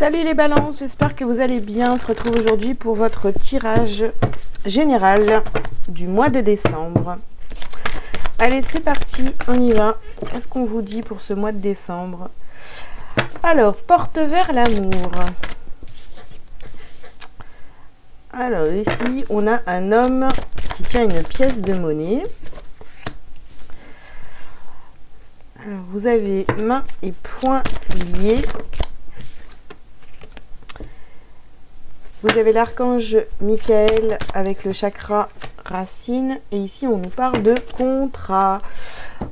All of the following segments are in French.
Salut les balances, j'espère que vous allez bien. On se retrouve aujourd'hui pour votre tirage général du mois de décembre. Allez, c'est parti, on y va. Qu'est-ce qu'on vous dit pour ce mois de décembre? Alors, porte vers l'amour. Alors, ici, on a un homme qui tient une pièce de monnaie. Alors, vous avez mains et poings liés. Vous avez l'archange Michael avec le chakra racine. Et ici, on nous parle de contrat.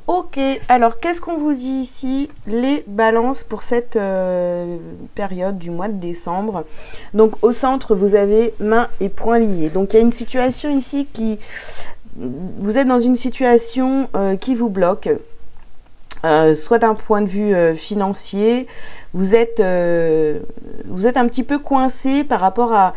Ok, alors qu'est-ce qu'on vous dit ici? Les balances pour cette période du mois de décembre. Donc, au centre, vous avez mains et poings liés. Donc, il y a une situation ici qui... Vous êtes dans une situation qui vous bloque. Soit d'un point de vue financier, vous êtes un petit peu coincé par rapport à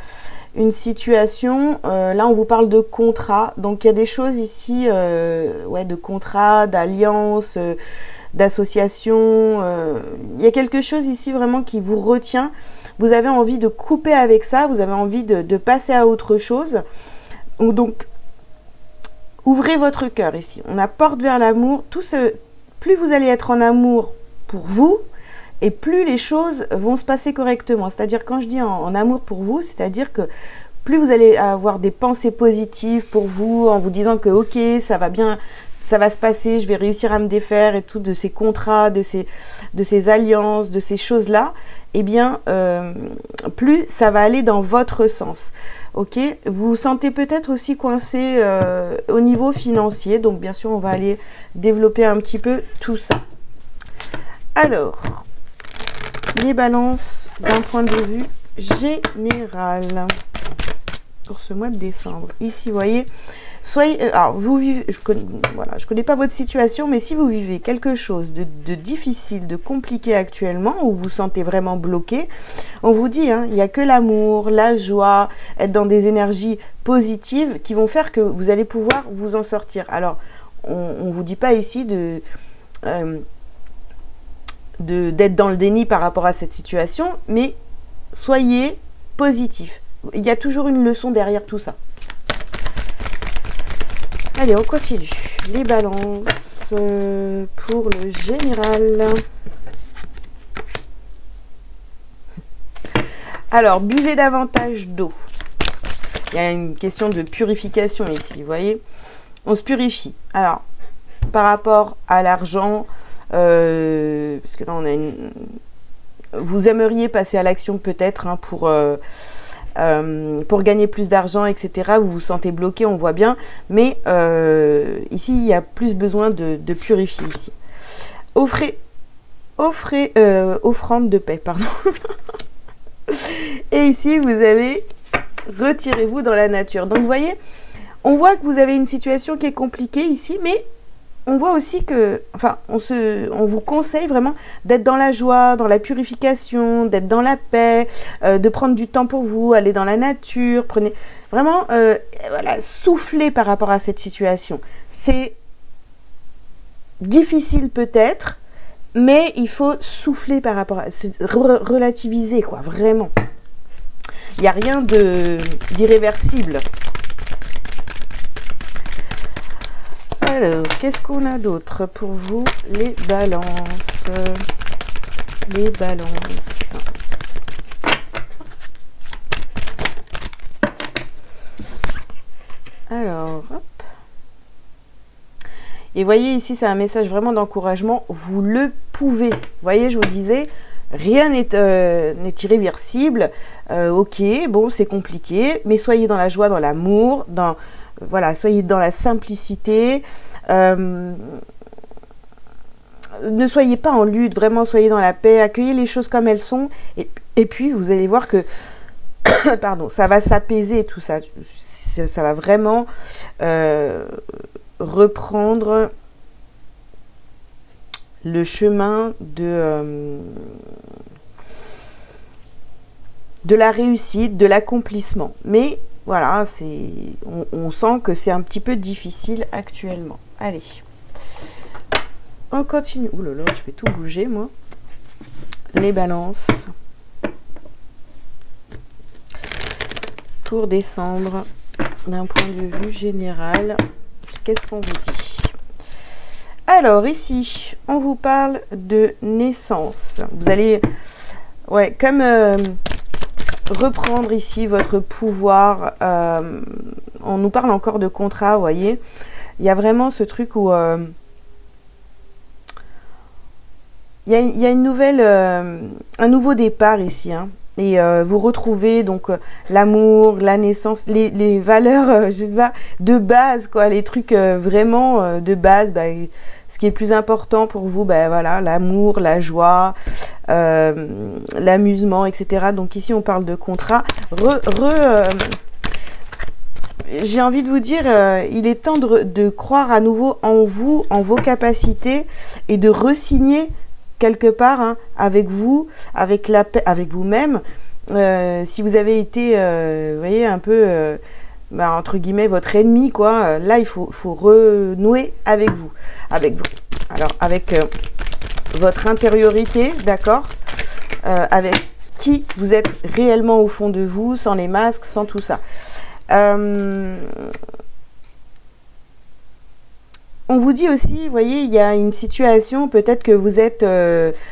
une situation. Là, on vous parle de contrat. Donc, il y a des choses ici, de contrat, d'alliance, d'association. Il y a quelque chose ici vraiment qui vous retient. Vous avez envie de couper avec ça. Vous avez envie de passer à autre chose. Donc, ouvrez votre cœur ici. On apporte vers l'amour. Plus vous allez être en amour pour vous, et plus les choses vont se passer correctement. C'est-à-dire, quand je dis en amour pour vous, c'est-à-dire que plus vous allez avoir des pensées positives pour vous, en vous disant que ok, ça va bien, ça va se passer, je vais réussir à me défaire et tout, de ces contrats, de ces alliances, de ces choses-là, eh bien, plus ça va aller dans votre sens. Ok, vous vous sentez peut-être aussi coincé au niveau financier, donc bien sûr, on va aller développer un petit peu tout ça. Alors, les balances d'un point de vue général pour ce mois de décembre. Ici, vous voyez, alors vous vivez, je connais pas votre situation, mais si vous vivez quelque chose de difficile, de compliqué actuellement, où vous vous sentez vraiment bloqué, on vous dit, il n'y a que l'amour, la joie, être dans des énergies positives qui vont faire que vous allez pouvoir vous en sortir. Alors, on vous dit pas ici d'être dans le déni par rapport à cette situation, mais soyez positif. Il y a toujours une leçon derrière tout ça. Allez, on continue. Les balances pour le général. Alors, buvez davantage d'eau. Il y a une question de purification ici, vous voyez. On se purifie. Alors, par rapport à l'argent, parce que là, on a vous aimeriez passer à l'action peut-être pour gagner plus d'argent, etc. Vous vous sentez bloqué, on voit bien. Mais ici, il y a plus besoin de purifier ici. Offrande de paix, pardon. Et ici, vous avez retirez-vous dans la nature. Donc, vous voyez, on voit que vous avez une situation qui est compliquée ici, mais on voit aussi que, on vous conseille vraiment d'être dans la joie, dans la purification, d'être dans la paix, de prendre du temps pour vous, aller dans la nature, prenez vraiment, soufflez par rapport à cette situation. C'est difficile peut-être, mais il faut souffler par rapport à, relativiser quoi, vraiment. Il n'y a rien d'irréversible. Alors, qu'est-ce qu'on a d'autre pour vous, les balances? Les balances. Alors, hop. Et voyez ici, c'est un message vraiment d'encouragement. Vous le pouvez. Vous voyez, je vous disais, rien n'est irréversible. Ok, bon, c'est compliqué, mais soyez dans la joie, dans l'amour, soyez dans la simplicité. Ne soyez pas en lutte, vraiment, soyez dans la paix, accueillez les choses comme elles sont. Et puis, vous allez voir que pardon, ça va s'apaiser tout ça. Ça va vraiment reprendre le chemin de la réussite, de l'accomplissement. Mais voilà, on sent que c'est un petit peu difficile actuellement. Allez, on continue. Ouh là là, je fais tout bouger, moi. Les balances. pour décembre, d'un point de vue général, qu'est-ce qu'on vous dit? Alors ici, on vous parle de naissance. Vous allez, ouais, comme reprendre ici votre pouvoir. On nous parle encore de contrat, vous voyez. Il y a vraiment ce truc où il y a une nouvelle, un nouveau départ ici, hein. Et vous retrouvez donc l'amour, la naissance, les valeurs, je sais pas, de base, quoi, les trucs vraiment de base, bah, ce qui est plus important pour vous, bah, voilà, l'amour, la joie, l'amusement, etc. Donc ici, on parle de contrat. J'ai envie de vous dire, il est temps de croire à nouveau en vous, en vos capacités, et de re-signer quelque part, hein, avec vous, avec la paix, avec vous-même. Si vous avez été, vous voyez, un peu, bah, entre guillemets, votre ennemi, quoi, là, il faut renouer avec vous. Alors, avec votre intériorité, d'accord, avec qui vous êtes réellement au fond de vous, sans les masques, sans tout ça. On vous dit aussi, vous voyez, il y a une situation, peut-être que vous êtes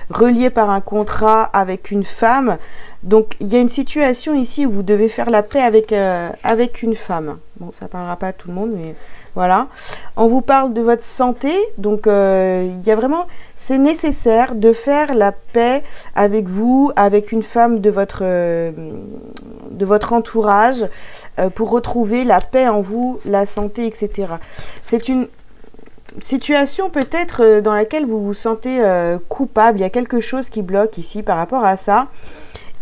relié par un contrat avec une femme. Donc, il y a une situation ici où vous devez faire la paix avec une femme. Bon, ça ne parlera pas à tout le monde, mais voilà. On vous parle de votre santé. Donc, il y a vraiment, c'est nécessaire de faire la paix avec vous, avec une femme de votre entourage, pour retrouver la paix en vous, la santé, etc. C'est une situation peut-être dans laquelle vous vous sentez coupable. Il y a quelque chose qui bloque ici par rapport à ça.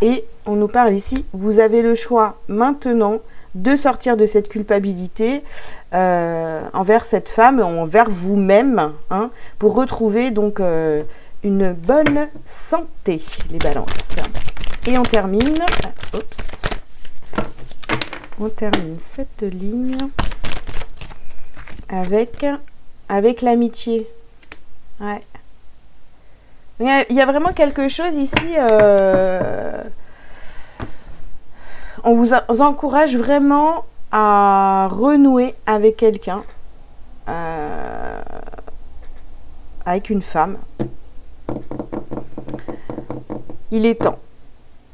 Et on nous parle ici, vous avez le choix maintenant de sortir de cette culpabilité envers cette femme, envers vous-même, hein, pour retrouver donc une bonne santé, les balances. Et on termine, on termine cette ligne avec l'amitié. Ouais. Il y a vraiment quelque chose ici. On vous encourage vraiment à renouer avec quelqu'un, avec une femme. Il est temps.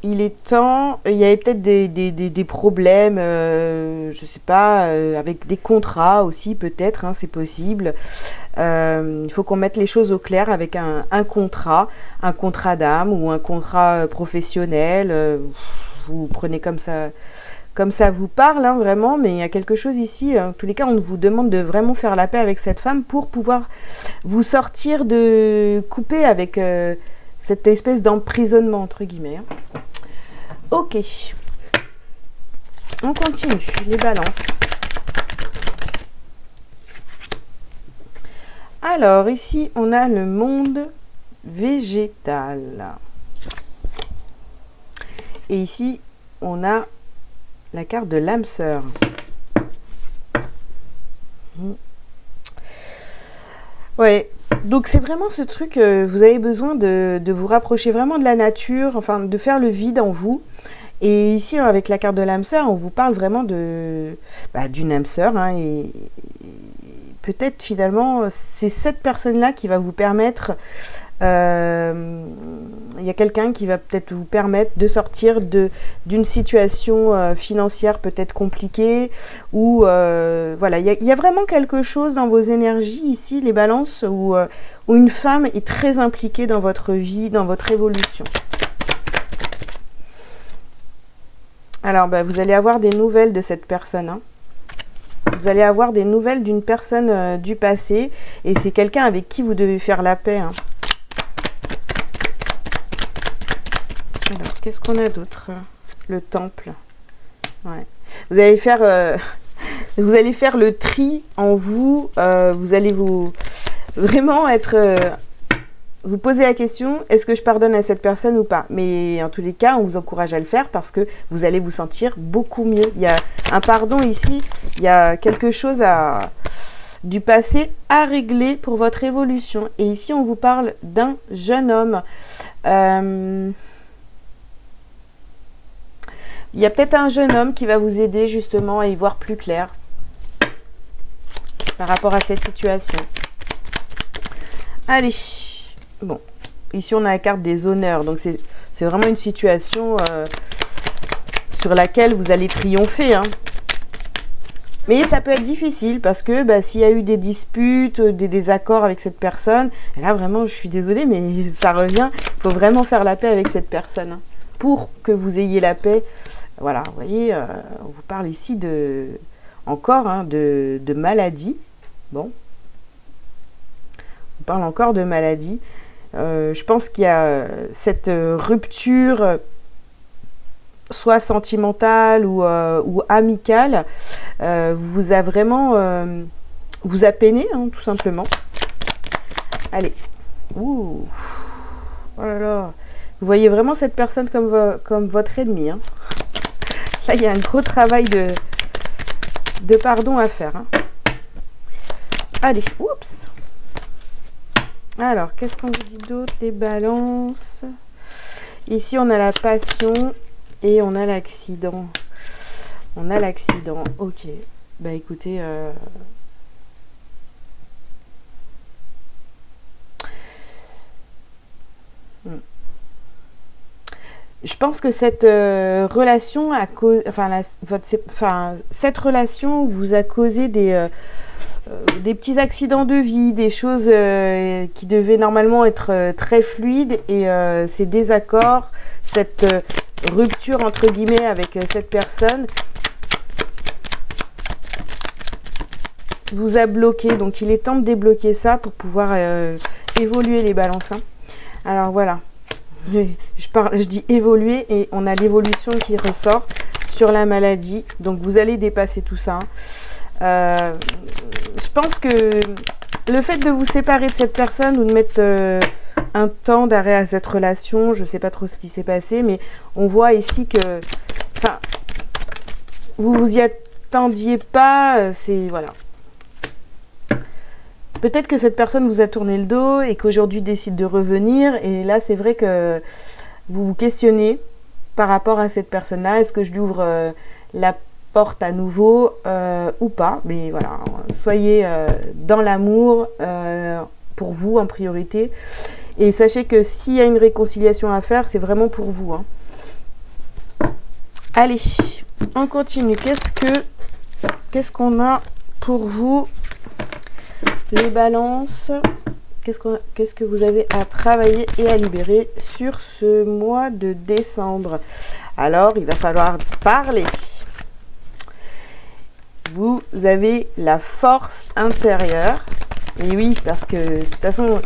Il est temps. Il y avait peut-être des problèmes, je ne sais pas, avec des contrats aussi, peut-être, hein, c'est possible. Il faut qu'on mette les choses au clair avec un contrat d'âme ou un contrat professionnel. Vous prenez comme ça vous parle, hein, vraiment, mais il y a quelque chose ici. En tous les cas, on vous demande de vraiment faire la paix avec cette femme pour pouvoir vous sortir couper avec cette espèce d'emprisonnement, entre guillemets. Hein. Ok. On continue, les balances. Alors, ici, on a le monde végétal. Et ici, on a la carte de l'âme sœur. Ouais, donc c'est vraiment ce truc, vous avez besoin de vous rapprocher vraiment de la nature, enfin de faire le vide en vous. Et ici, avec la carte de l'âme sœur, on vous parle vraiment d'une âme sœur, hein, et peut-être finalement, c'est cette personne-là qui va vous permettre, il y a quelqu'un qui va peut-être vous permettre de sortir d'une situation financière peut-être compliquée, ou voilà, il y a vraiment quelque chose dans vos énergies ici, les balances, où une femme est très impliquée dans votre vie, dans votre évolution. Alors, vous allez avoir des nouvelles de cette personne, hein. Vous allez avoir des nouvelles d'une personne du passé, et c'est quelqu'un avec qui vous devez faire la paix, hein. Alors, qu'est-ce qu'on a d'autre? Le temple. Ouais. Vous allez faire le tri en vous. Vous allez vraiment être... vous posez la question, est-ce que je pardonne à cette personne ou pas? Mais en tous les cas, on vous encourage à le faire parce que vous allez vous sentir beaucoup mieux. Il y a un pardon ici, il y a quelque chose du passé à régler pour votre évolution. Et ici, on vous parle d'un jeune homme. Il y a peut-être un jeune homme qui va vous aider justement à y voir plus clair par rapport à cette situation. Allez, bon, ici on a la carte des honneurs, donc c'est vraiment une situation sur laquelle vous allez triompher, hein. Mais ça peut être difficile parce que s'il y a eu des disputes, des désaccords avec cette personne, là vraiment je suis désolée mais ça revient, il faut vraiment faire la paix avec cette personne, hein, pour que vous ayez la paix. Voilà, vous voyez, on vous parle ici encore de maladie. Bon, on parle encore de maladie. Je pense qu'il y a cette rupture soit sentimentale ou amicale, vous a vraiment vous a peiné, hein, tout simplement. Allez. Ouh. Oh là là. Vous voyez vraiment cette personne comme votre ennemi, hein. Là, il y a un gros travail de pardon à faire, hein. Allez, oups. Alors, qu'est-ce qu'on vous dit d'autre, les balances? Ici, on a la passion et on a l'accident. On a l'accident, ok. Bah écoutez, je pense que cette relation cette relation vous a causé des petits accidents de vie, des choses qui devaient normalement être très fluides, et ces désaccords, cette rupture entre guillemets avec cette personne vous a bloqué. Donc il est temps de débloquer ça pour pouvoir évoluer, les balances, hein. Alors voilà, je dis évoluer et on a l'évolution qui ressort sur la maladie. Donc vous allez dépasser tout ça, hein. Je pense que le fait de vous séparer de cette personne ou de mettre un temps d'arrêt à cette relation, je ne sais pas trop ce qui s'est passé, mais on voit ici que vous y attendiez pas, c'est voilà. Peut-être que cette personne vous a tourné le dos et qu'aujourd'hui décide de revenir, et là c'est vrai que vous vous questionnez par rapport à cette personne-là. Est-ce que je lui ouvre la porte à nouveau ou pas? Mais voilà, soyez dans l'amour pour vous en priorité, et sachez que s'il y a une réconciliation à faire, c'est vraiment pour vous, hein. Allez, on continue. Qu'est-ce qu'on a pour vous, les balances? Qu'est-ce que vous avez à travailler et à libérer sur ce mois de décembre? Alors, il va falloir parler. Vous avez la force intérieure. Et oui, parce que de toute façon,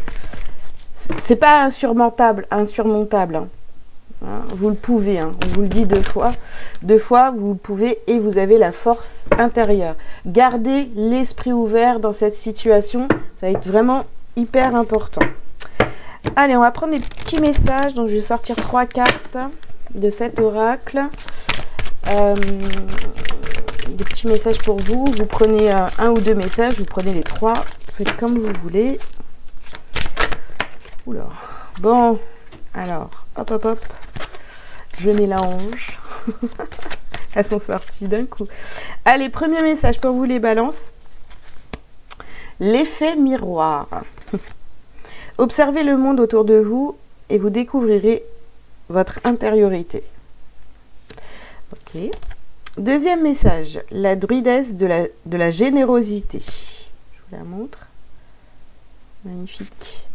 c'est pas insurmontable, hein. Vous le pouvez, hein. On vous le dit deux fois, vous le pouvez, et vous avez la force intérieure. Gardez l'esprit ouvert dans cette situation, ça va être vraiment hyper important. Allez, on va prendre des petits messages. Donc je vais sortir 3 cartes de cet oracle. Des petits messages pour vous. Vous prenez un ou deux messages, vous prenez les 3, faites comme vous voulez. Oula. Bon, alors, hop, hop, hop. Je mélange. Elles sont sorties d'un coup. Allez, premier message pour vous, les balances. L'effet miroir. Observez le monde autour de vous et vous découvrirez votre intériorité. Ok. Deuxième message. La druidesse de la générosité. Je vous la montre. Magnifique.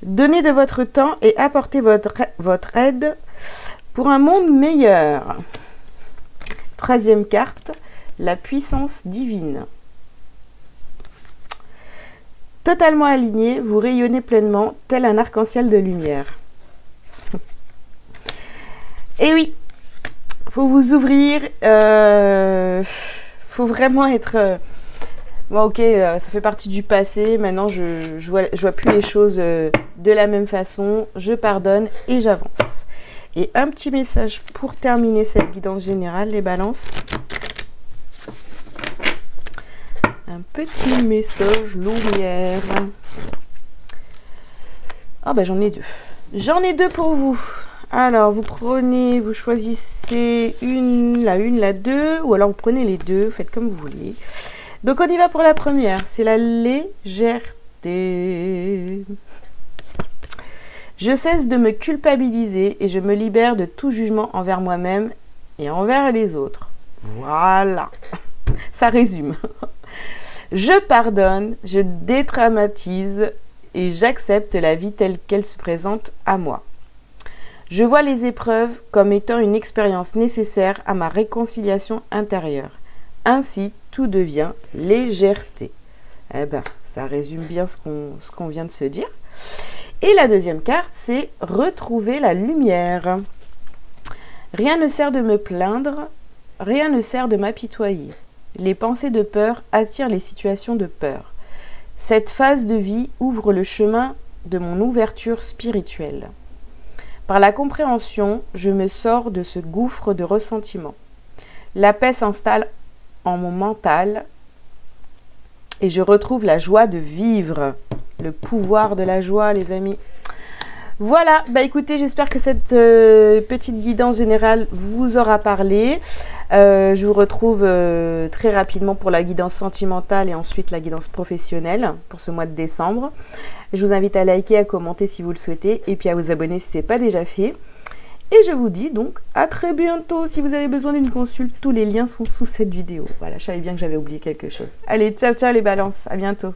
Donnez de votre temps et apportez votre aide pour un monde meilleur. Troisième carte, la puissance divine. Totalement aligné, vous rayonnez pleinement, tel un arc-en-ciel de lumière. Et oui, faut vous ouvrir, faut vraiment être... Bon, ok, ça fait partie du passé. Maintenant, je vois plus les choses de la même façon. Je pardonne et j'avance. Et un petit message pour terminer cette guidance générale, les balances. Un petit message lumière. Ah ben j'en ai deux. J'en ai deux pour vous. Alors, vous choisissez la 1, la 2, ou alors vous prenez les deux, faites comme vous voulez. Donc, on y va pour la première, c'est la légèreté. Je cesse de me culpabiliser et je me libère de tout jugement envers moi-même et envers les autres. Voilà, ça résume. Je pardonne, je dédramatise et j'accepte la vie telle qu'elle se présente à moi. Je vois les épreuves comme étant une expérience nécessaire à ma réconciliation intérieure. Ainsi, tout devient légèreté. Eh ben, ça résume bien ce qu'on vient de se dire. Et la deuxième carte, c'est retrouver la lumière. Rien ne sert de me plaindre, rien ne sert de m'apitoyer. Les pensées de peur attirent les situations de peur. Cette phase de vie ouvre le chemin de mon ouverture spirituelle. Par la compréhension, je me sors de ce gouffre de ressentiment. La paix s'installe en mon mental et je retrouve la joie de vivre. Le pouvoir de la joie, les amis. Voilà, bah écoutez, j'espère que cette petite guidance générale vous aura parlé. Je vous retrouve très rapidement pour la guidance sentimentale et ensuite la guidance professionnelle pour ce mois de décembre. Je vous invite à liker, à commenter si vous le souhaitez et puis à vous abonner si ce n'est pas déjà fait. Et je vous dis donc à très bientôt. Si vous avez besoin d'une consulte, tous les liens sont sous cette vidéo. Voilà, je savais bien que j'avais oublié quelque chose. Allez, ciao, ciao les balances, à bientôt.